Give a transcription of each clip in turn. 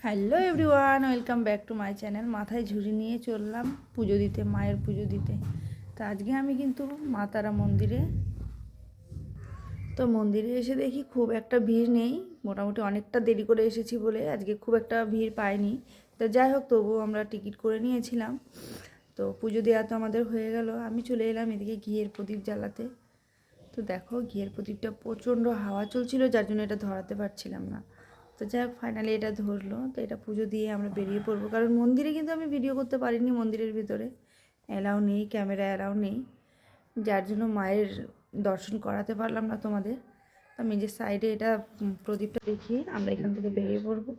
Hello everyone, welcome back to my channel. মাথায় ঝুড়ি নিয়ে চললাম পুজো দিতে, মায়ের পুজো দিতে। তো আজকে আমি কিন্তু মা তারা মন্দিরে এসে দেখি খুব একটা ভিড় নেই। মোটামুটি অনেকটা দেরি করে এসেছি বলে আজকে খুব একটা ভিড় পাইনি। তো যাই হোক, তবুও আমরা টিকিট করে নিয়েছিলাম। তো পুজো দেওয়া তো আমাদের হয়ে গেল। আমি চলে এলাম এদিকে ঘিয়ের প্রদীপ জ্বালাতে। তো দেখো, ঘিয়ের প্রদীপটা প্রচণ্ড হাওয়া চলছিল, যার জন্য এটা ধরাতে পারছিলাম না। তো যাই হোক, ফাইনালি এটা ধরলো। তো এটা পুজো দিয়ে আমরা বেরিয়ে পড়বো, কারণ মন্দিরে কিন্তু আমি ভিডিও করতে পারিনি। মন্দিরের ভিতরে অ্যালাউ নেই, ক্যামেরা অ্যালাউ নেই, যার জন্য মায়ের দর্শন করাতে পারলাম না তোমাদের। আমি যে সাইডে এটা প্রদীপটা দেখিয়ে আমরা এখান থেকে বেরিয়ে পড়বো।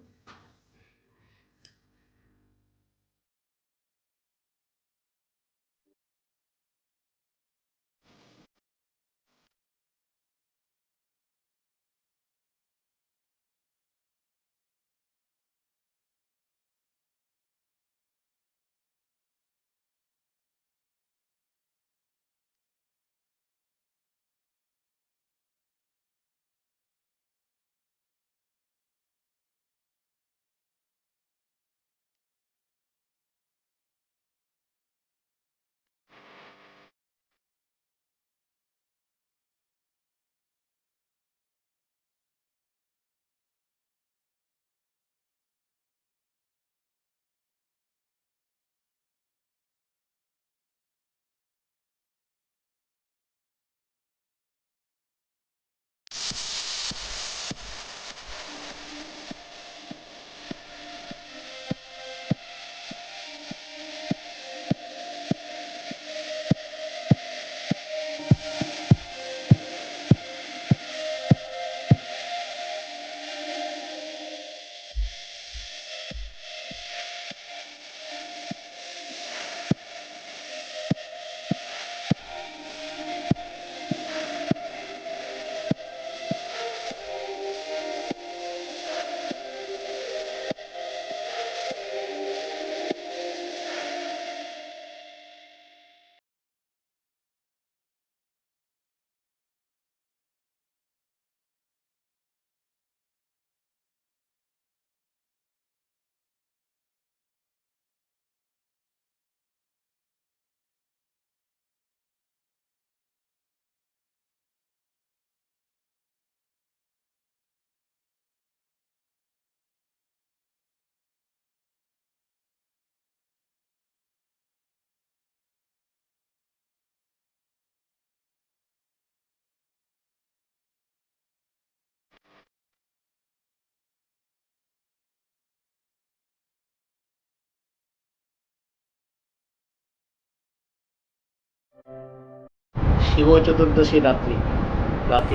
শিব চতুর্দশী রাত্রি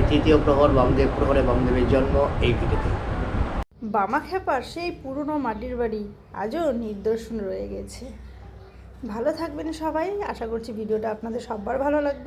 তৃতীয় প্রহর, বামদেব প্রহরে বামদেবের জন্ম এই ভিটেতে। বামাখ্যাপার সেই পুরনো মাটির বাড়ি আজও নিদর্শন রয়ে গেছে। ভালো থাকবেন সবাই। আশা করছি ভিডিওটা আপনাদের সবার ভালো লাগবে।